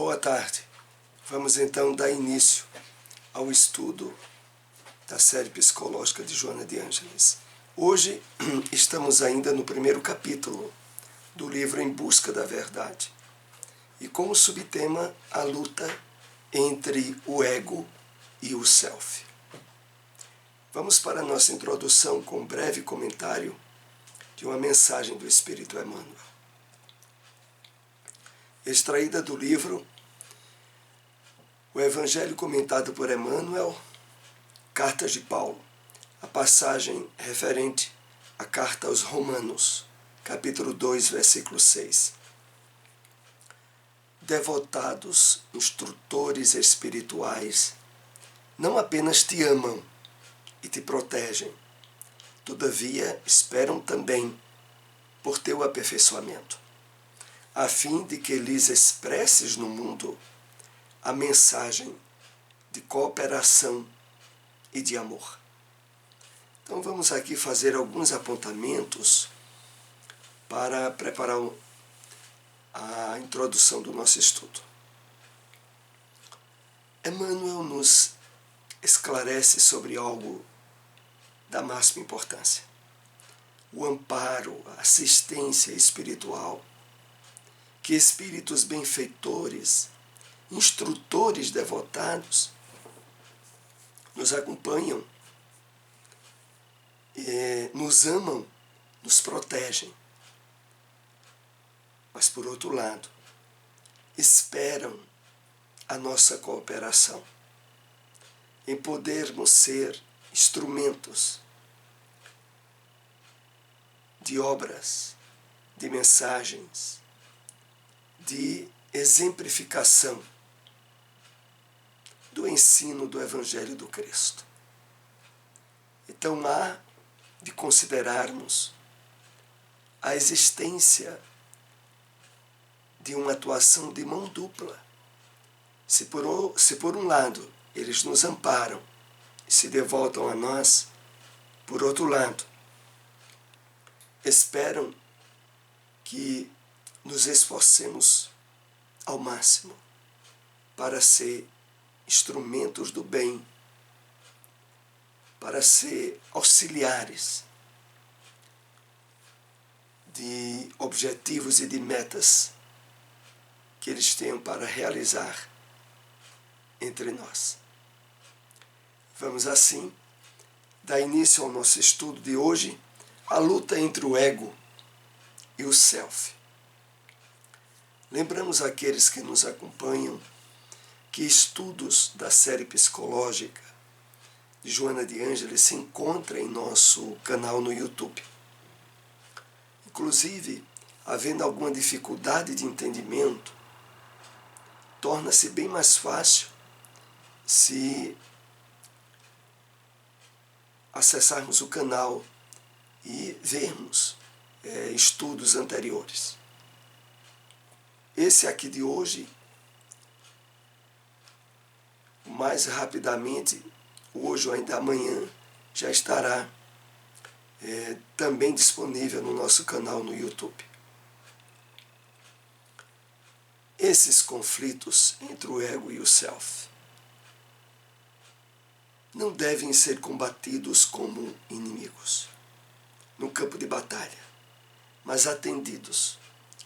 Boa tarde. Vamos então dar início ao estudo da série psicológica de Joana de Ângeles. Hoje estamos ainda no primeiro capítulo do livro Em Busca da Verdade e como subtema a luta entre o ego e o self. Vamos para a nossa introdução com um breve comentário de uma mensagem do Espírito Emmanuel. Extraída do livro O Evangelho comentado por Emmanuel, Cartas de Paulo, a passagem referente à Carta aos Romanos, capítulo 2, versículo 6. Devotados instrutores espirituais não apenas te amam e te protegem, todavia esperam também por teu aperfeiçoamento, a fim de que lhes expresses no mundo a mensagem de cooperação e de amor. Então vamos aqui fazer alguns apontamentos para preparar a introdução do nosso estudo. Emmanuel nos esclarece sobre algo da máxima importância: o amparo, a assistência espiritual que espíritos benfeitores, instrutores devotados, nos acompanham, nos amam, nos protegem. Mas, por outro lado, esperam a nossa cooperação em podermos ser instrumentos de obras, de mensagens, de exemplificação do ensino do Evangelho do Cristo. Então há de considerarmos a existência de uma atuação de mão dupla. Se por um lado eles nos amparam e se devotam a nós, por outro lado, esperam que nos esforcemos ao máximo para ser instrumentos do bem, para ser auxiliares de objetivos e de metas que eles tenham para realizar entre nós. Vamos assim dar início ao nosso estudo de hoje, a luta entre o ego e o self. Lembramos aqueles que nos acompanham que estudos da série psicológica de Joana de Ângeles se encontram em nosso canal no YouTube. Inclusive, havendo alguma dificuldade de entendimento, torna-se bem mais fácil se acessarmos o canal e vermos estudos anteriores. Esse aqui de hoje, mais rapidamente, hoje ou ainda amanhã, já estará também disponível no nosso canal no YouTube. Esses conflitos entre o ego e o self não devem ser combatidos como inimigos no campo de batalha, mas atendidos,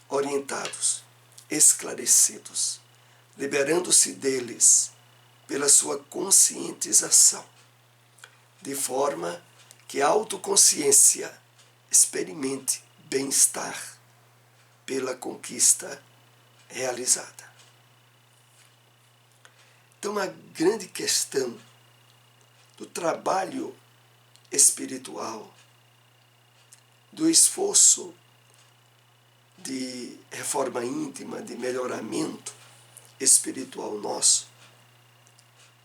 orientados, esclarecidos, liberando-se deles pela sua conscientização, de forma que a autoconsciência experimente bem-estar pela conquista realizada. Então, a grande questão do trabalho espiritual, do esforço de reforma íntima, de melhoramento espiritual nosso,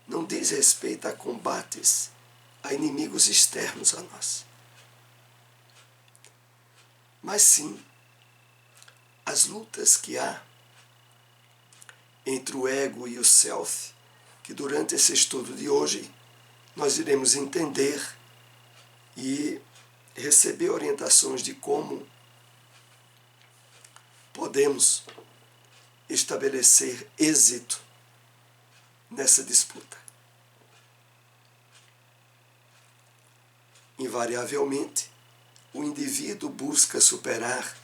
não diz respeito a combates, a inimigos externos a nós, mas sim as lutas que há entre o ego e o self, que durante esse estudo de hoje nós iremos entender e receber orientações de como podemos estabelecer êxito nessa disputa. Invariavelmente, o indivíduo busca superar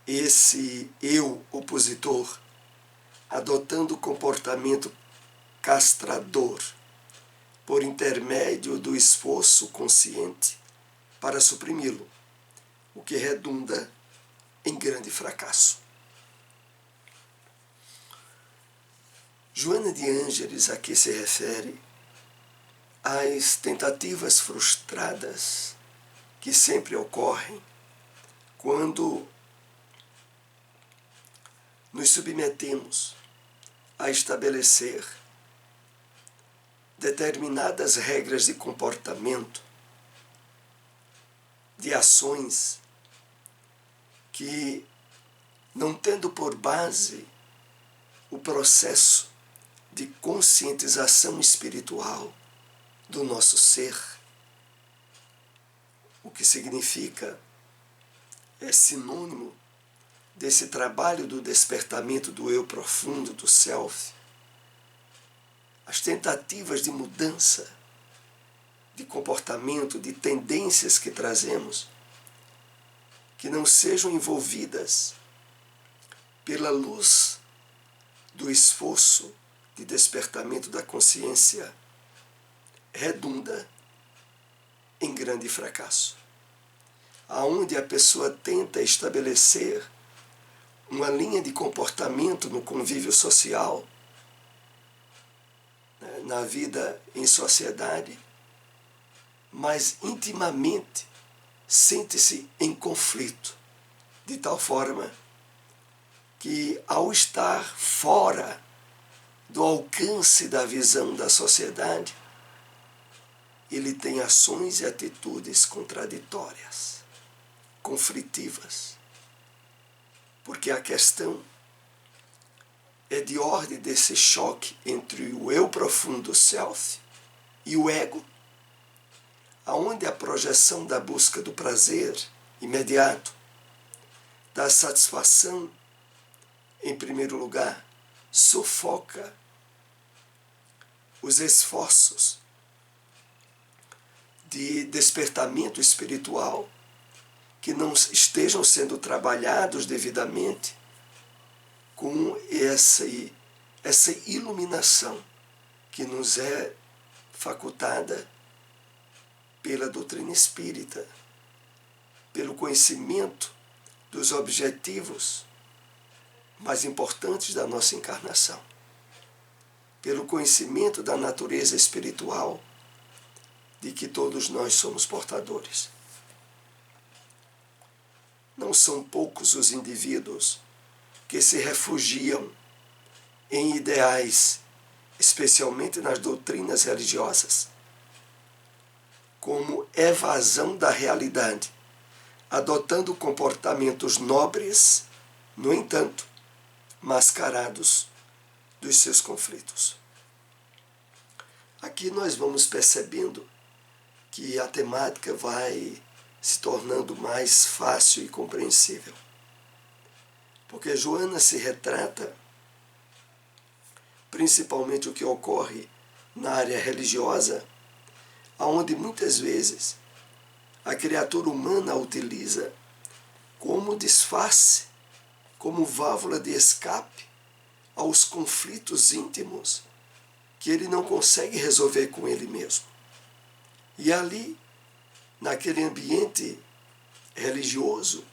esse eu opositor, adotando comportamento castrador, por intermédio do esforço consciente para suprimi-lo, o que redunda em grande fracasso. Joana de Ângeles aqui se refere às tentativas frustradas que sempre ocorrem quando nos submetemos a estabelecer determinadas regras de comportamento, de ações que, não tendo por base o processo de conscientização espiritual do nosso ser, o que significa, é sinônimo desse trabalho do despertamento do eu profundo, do self, as tentativas de mudança de comportamento, de tendências que trazemos, que não sejam envolvidas pela luz do esforço de despertamento da consciência, redunda em grande fracasso. Aonde a pessoa tenta estabelecer uma linha de comportamento no convívio social, na vida em sociedade, mas intimamente sente-se em conflito, de tal forma que, ao estar fora do alcance da visão da sociedade, ele tem ações e atitudes contraditórias, conflitivas, porque a questão é de ordem desse choque entre o eu profundo, o self, e o ego, aonde a projeção da busca do prazer imediato, da satisfação, em primeiro lugar, sufoca os esforços de despertamento espiritual que não estejam sendo trabalhados devidamente com essa iluminação que nos é facultada pela doutrina espírita, pelo conhecimento dos objetivos mais importantes da nossa encarnação, pelo conhecimento da natureza espiritual de que todos nós somos portadores. Não são poucos os indivíduos que se refugiam em ideais, especialmente nas doutrinas religiosas, como evasão da realidade, adotando comportamentos nobres, no entanto, mascarados dos seus conflitos. Aqui nós vamos percebendo que a temática vai se tornando mais fácil e compreensível. Porque Joana se retrata principalmente o que ocorre na área religiosa, onde muitas vezes a criatura humana a utiliza como disfarce, como válvula de escape aos conflitos íntimos que ele não consegue resolver com ele mesmo. E ali, naquele ambiente religioso,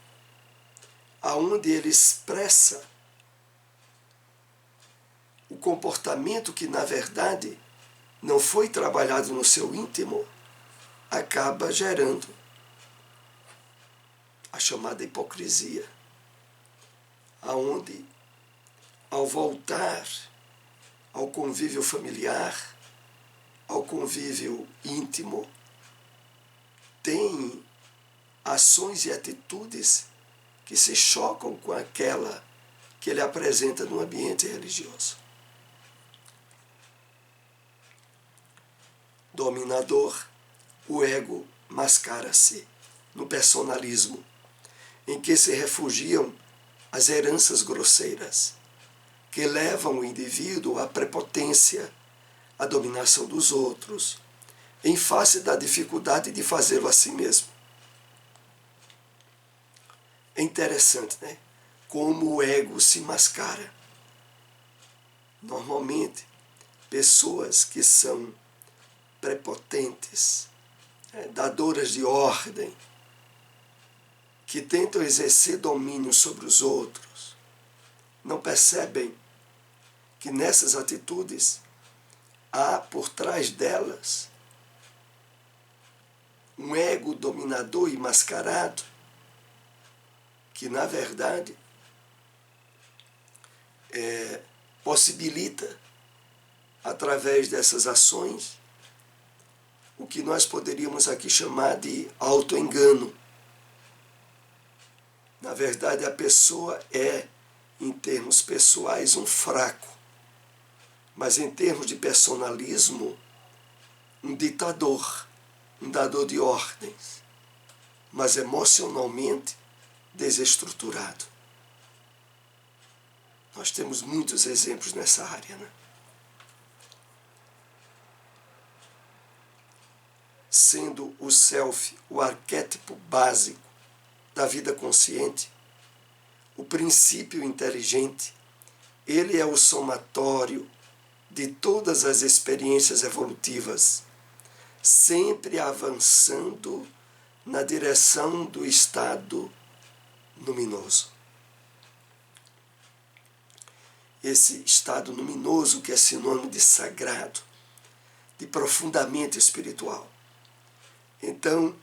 aonde ele expressa o comportamento que, na verdade, não foi trabalhado no seu íntimo, acaba gerando a chamada hipocrisia, aonde, ao voltar ao convívio familiar, ao convívio íntimo, tem ações e atitudes que se chocam com aquela que ele apresenta no ambiente religioso. Dominador, o ego mascara-se no personalismo, em que se refugiam as heranças grosseiras, que levam o indivíduo à prepotência, à dominação dos outros, em face da dificuldade de fazê-lo a si mesmo. É interessante, né? Como o ego se mascara. Normalmente, pessoas que são prepotentes, dadoras de ordem, que tentam exercer domínio sobre os outros, não percebem que nessas atitudes há por trás delas um ego dominador e mascarado que, na verdade, possibilita, através dessas ações, o que nós poderíamos aqui chamar de autoengano. Na verdade, a pessoa é, em termos pessoais, um fraco, mas em termos de personalismo, um ditador, um dador de ordens, mas emocionalmente desestruturado. Nós temos muitos exemplos nessa área, né? Sendo o self o arquétipo básico da vida consciente, o princípio inteligente, ele é o somatório de todas as experiências evolutivas, sempre avançando na direção do estado luminoso. Esse estado luminoso que é sinônimo de sagrado, de profundamente espiritual. Então,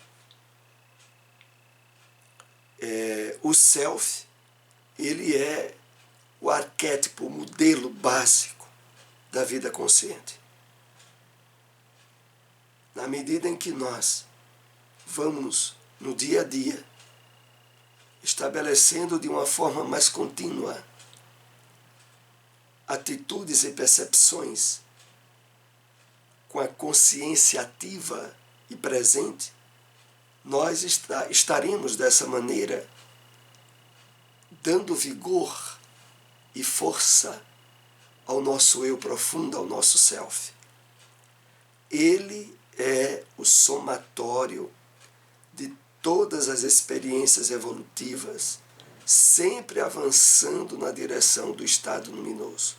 o self, ele é o arquétipo, o modelo básico da vida consciente. Na medida em que nós vamos, no dia a dia, estabelecendo de uma forma mais contínua atitudes e percepções com a consciência ativa e presente, nós estaremos dessa maneira dando vigor e força ao nosso eu profundo, ao nosso self. Ele é o somatório de todas as experiências evolutivas, sempre avançando na direção do estado luminoso.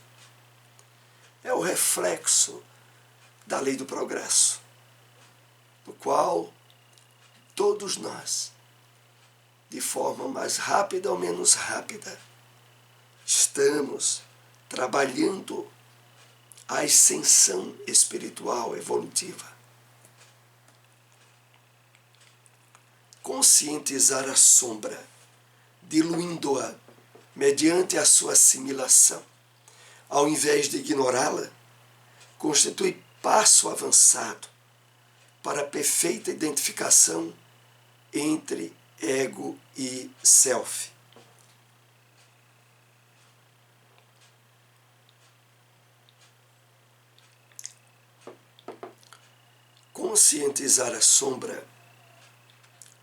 É o reflexo da lei do progresso, no qual todos nós, de forma mais rápida ou menos rápida, estamos trabalhando a ascensão espiritual evolutiva. Conscientizar a sombra, diluindo-a mediante a sua assimilação, ao invés de ignorá-la, constitui passo avançado para a perfeita identificação entre ego e self. Conscientizar a sombra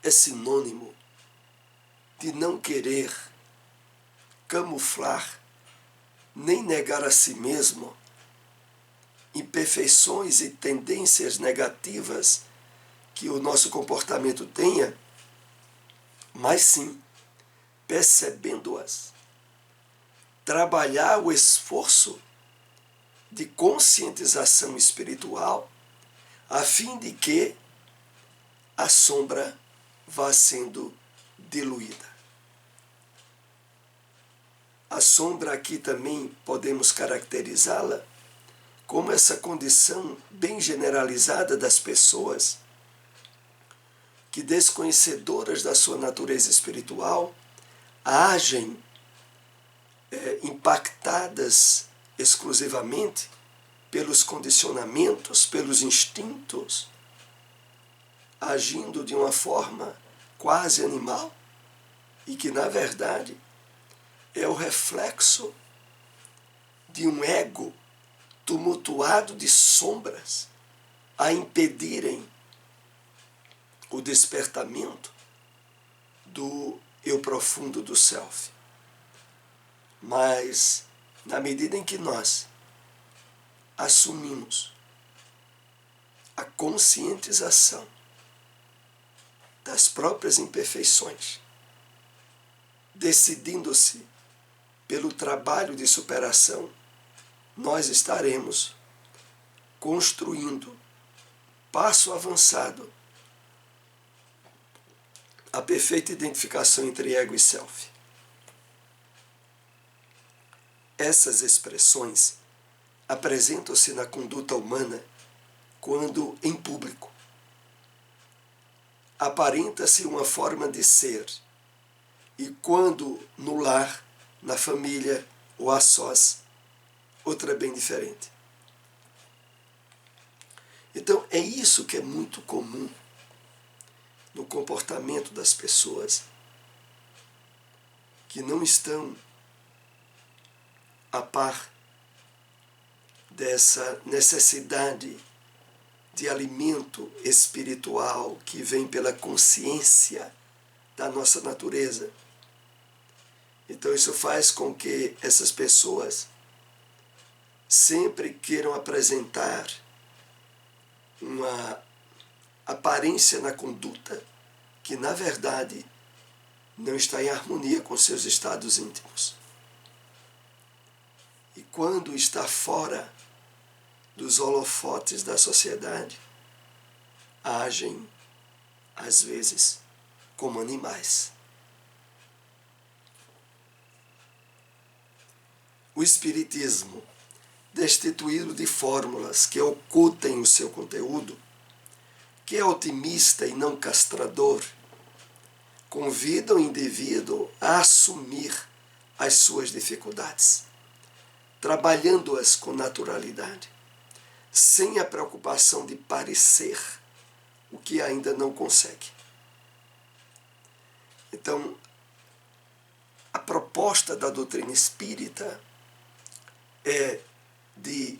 é sinônimo de não querer camuflar nem negar a si mesmo imperfeições e tendências negativas que o nosso comportamento tenha, mas sim, percebendo-as, trabalhar o esforço de conscientização espiritual a fim de que a sombra vá sendo diluída. A sombra aqui também podemos caracterizá-la como essa condição bem generalizada das pessoas que, desconhecedoras da sua natureza espiritual, agem impactadas exclusivamente pelos condicionamentos, pelos instintos, agindo de uma forma quase animal e que, na verdade, é o reflexo de um ego tumultuado de sombras a impedirem o despertamento do eu profundo do self. Mas na medida em que nós assumimos a conscientização das próprias imperfeições, decidindo-se pelo trabalho de superação, nós estaremos construindo, passo avançado, a perfeita identificação entre ego e self. Essas expressões apresentam-se na conduta humana quando, em público, aparenta-se uma forma de ser, e quando no lar, na família ou a sós, outra bem diferente. Então, é isso que é muito comum no comportamento das pessoas que não estão a par dessa necessidade de alimento espiritual que vem pela consciência da nossa natureza. Então isso faz com que essas pessoas sempre queiram apresentar uma aparência na conduta que, na verdade, não está em harmonia com seus estados íntimos. E quando está fora dos holofotes da sociedade, agem, às vezes, como animais. O Espiritismo, destituído de fórmulas que ocultem o seu conteúdo, que é otimista e não castrador, convida o indivíduo a assumir as suas dificuldades, trabalhando-as com naturalidade, sem a preocupação de parecer o que ainda não consegue. Então, a proposta da doutrina espírita é de,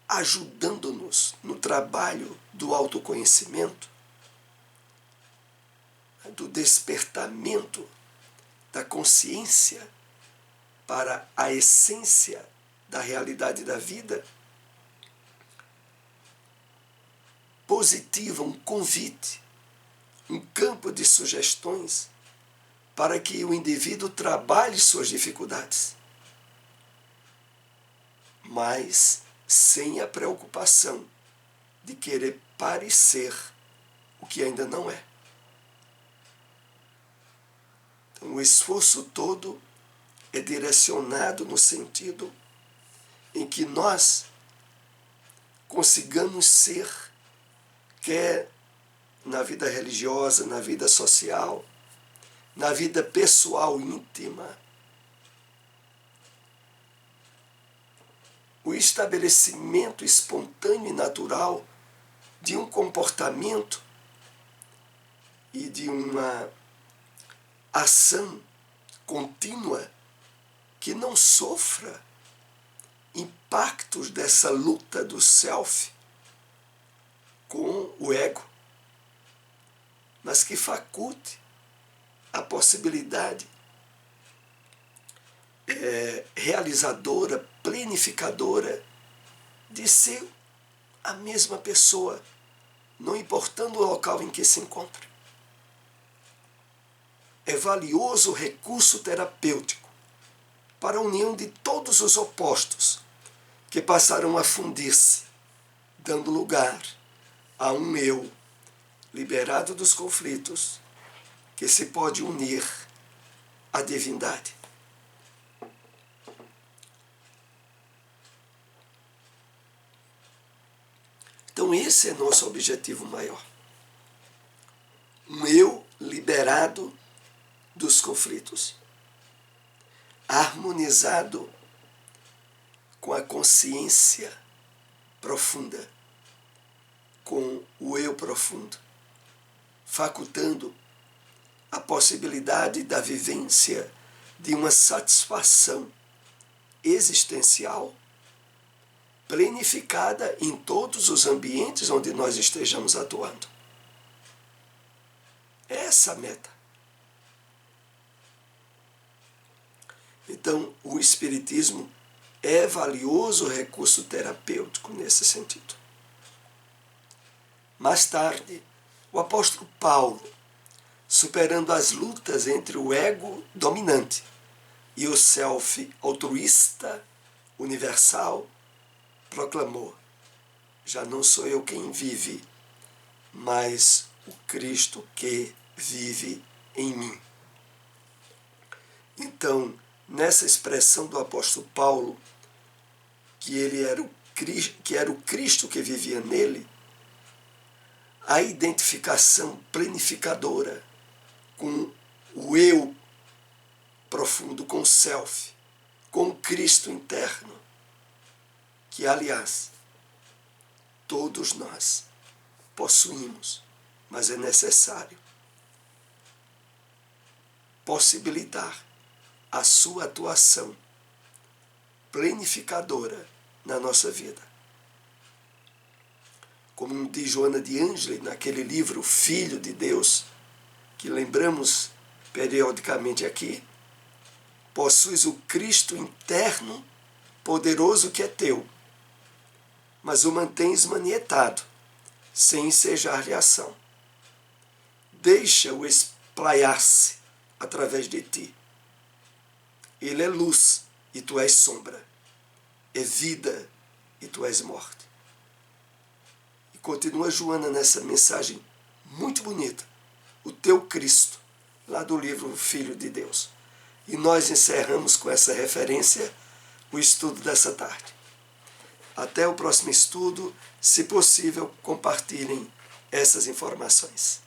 ajudando-nos no trabalho do autoconhecimento, do despertamento da consciência para a essência da realidade da vida, positiva, um convite, um campo de sugestões para que o indivíduo trabalhe suas dificuldades, mas sem a preocupação de querer parecer o que ainda não é. Então, o esforço todo é direcionado no sentido em que nós consigamos ser, quer na vida religiosa, na vida social, na vida pessoal íntima, o estabelecimento espontâneo e natural de um comportamento e de uma ação contínua que não sofra impactos dessa luta do self com o ego, mas que faculte a possibilidade realizadora, planificadora, de ser a mesma pessoa, não importando o local em que se encontra. É valioso o recurso terapêutico para a união de todos os opostos que passaram a fundir-se, dando lugar a um eu liberado dos conflitos que se pode unir à divindade. Então esse é nosso objetivo maior. Um eu liberado dos conflitos, harmonizado com a consciência profunda, com o eu profundo, facultando a possibilidade da vivência de uma satisfação existencial planificada em todos os ambientes onde nós estejamos atuando. É essa a meta. Então, o Espiritismo é valioso recurso terapêutico nesse sentido. Mais tarde, o apóstolo Paulo, superando as lutas entre o ego dominante e o self altruísta universal, proclamou: já não sou eu quem vive, mas o Cristo que vive em mim. Então, nessa expressão do apóstolo Paulo, que era o Cristo que vivia nele, a identificação planificadora com o eu profundo, com o self, com o Cristo interno, que, aliás, todos nós possuímos, mas é necessário possibilitar a sua atuação planificadora na nossa vida. Como diz Joana de Ângeles naquele livro Filho de Deus, que lembramos periodicamente aqui, possuis o Cristo interno poderoso que é teu, mas o mantens manietado, sem ensejar-lhe ação. Deixa-o esplaiar-se através de ti. Ele é luz e tu és sombra. É vida e tu és morte. E continua Joana nessa mensagem muito bonita. O teu Cristo, lá do livro Filho de Deus. E nós encerramos com essa referência o estudo dessa tarde. Até o próximo estudo. Se possível, compartilhem essas informações.